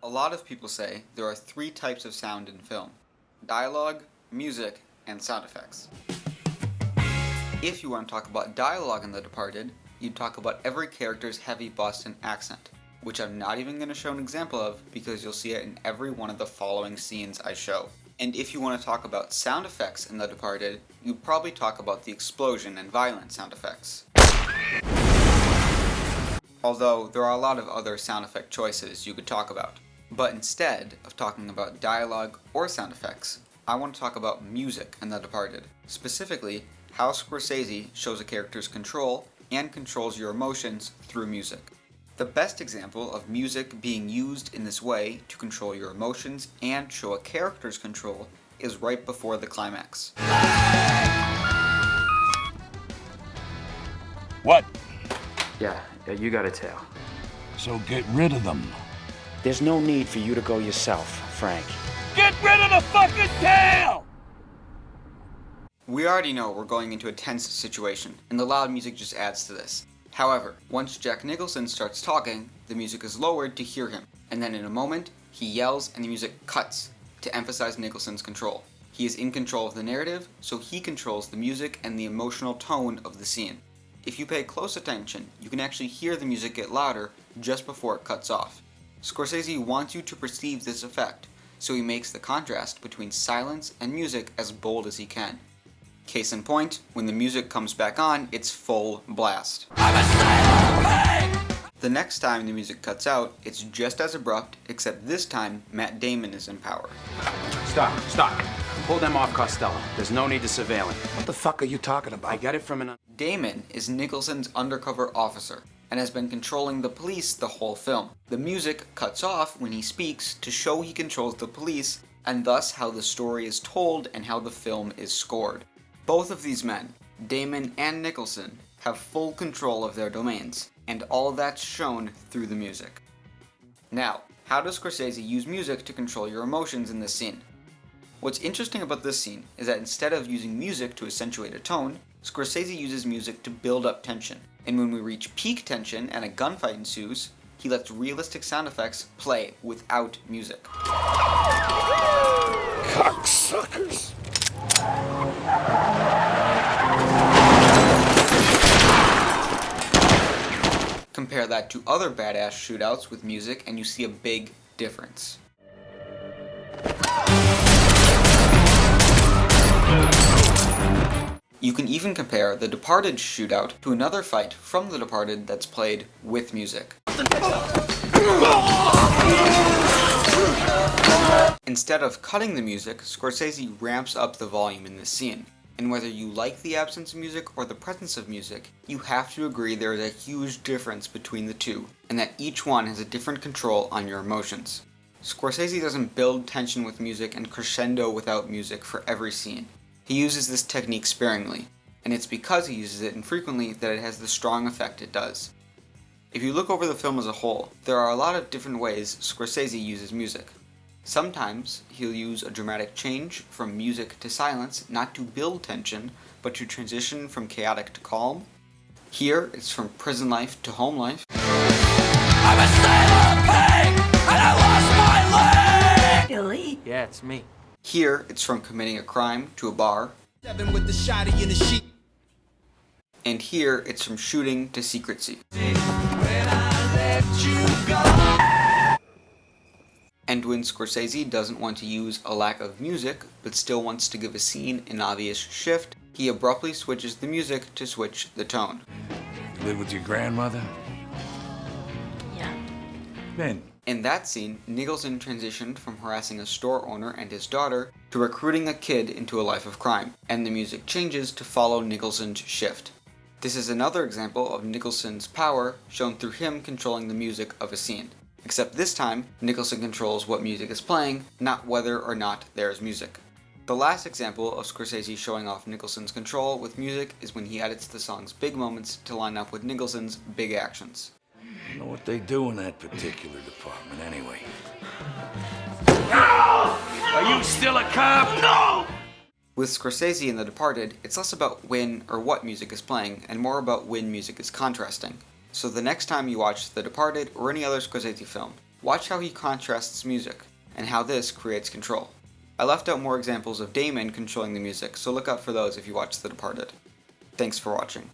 A lot of people say there are three types of sound in film: dialogue, music, and sound effects. If you want to talk about dialogue in The Departed, you'd talk about every character's heavy Boston accent, which I'm not even going to show an example of because you'll see it in every one of the following scenes I show. And if you want to talk about sound effects in The Departed, you'd probably talk about the explosion and violent sound effects. Although there are a lot of other sound effect choices you could talk about. But instead of talking about dialogue or sound effects, I want to talk about music in The Departed. Specifically, how Scorsese shows a character's control and controls your emotions through music. The best example of music being used in this way to control your emotions and show a character's control is right before the climax. What? Yeah, you got a tail. So get rid of them. There's no need for you to go yourself, Frank. Get rid of the fucking tail! We already know we're going into a tense situation, and the loud music just adds to this. However, once Jack Nicholson starts talking, the music is lowered to hear him, and then in a moment, he yells and the music cuts to emphasize Nicholson's control. He is in control of the narrative, so he controls the music and the emotional tone of the scene. If you pay close attention, you can actually hear the music get louder just before it cuts off. Scorsese wants you to perceive this effect, so he makes the contrast between silence and music as bold as he can. Case in point, when the music comes back on, it's full blast. The next time the music cuts out, it's just as abrupt, except this time, Matt Damon is in power. Stop. Pull them off, Costello. There's no need to surveil him. What the fuck are you talking about? I got it from an... Damon is Nicholson's undercover officer, and has been controlling the police the whole film. The music cuts off when he speaks to show he controls the police, and thus how the story is told and how the film is scored. Both of these men, Damon and Nicholson, have full control of their domains, and all that's shown through the music. Now, how does Scorsese use music to control your emotions in this scene? What's interesting about this scene is that instead of using music to accentuate a tone, Scorsese uses music to build up tension, and when we reach peak tension and a gunfight ensues, he lets realistic sound effects play without music. Cocksuckers! Compare that to other badass shootouts with music and you see a big difference. You can even compare The Departed shootout to another fight from The Departed that's played with music. Instead of cutting the music, Scorsese ramps up the volume in this scene. And whether you like the absence of music or the presence of music, you have to agree there is a huge difference between the two, and that each one has a different control on your emotions. Scorsese doesn't build tension with music and crescendo without music for every scene. He uses this technique sparingly, and it's because he uses it infrequently that it has the strong effect it does. If you look over the film as a whole, there are a lot of different ways Scorsese uses music. Sometimes he'll use a dramatic change from music to silence, not to build tension, but to transition from chaotic to calm. Here, it's from prison life to home life. I'm a sailor pig, and I lost my leg! Billy? Yeah, it's me. Here, it's from committing a crime to a bar. With the shotty in the sheet. And here, it's from shooting to secrecy. When I let you go. And when Scorsese doesn't want to use a lack of music, but still wants to give a scene an obvious shift, he abruptly switches the music to switch the tone. You live with your grandmother? Yeah. Ben. In that scene, Nicholson transitioned from harassing a store owner and his daughter to recruiting a kid into a life of crime, and the music changes to follow Nicholson's shift. This is another example of Nicholson's power shown through him controlling the music of a scene. Except this time, Nicholson controls what music is playing, not whether or not there is music. The last example of Scorsese showing off Nicholson's control with music is when he edits the song's big moments to line up with Nicholson's big actions. I know what they do in that particular department anyway. Are you still a cop? No! With Scorsese in The Departed, it's less about when or what music is playing, and more about when music is contrasting. So the next time you watch The Departed or any other Scorsese film, Watch how he contrasts music, and how this creates control. I left out more examples of Damon controlling the music, so look out for those if you watch The Departed. Thanks for watching.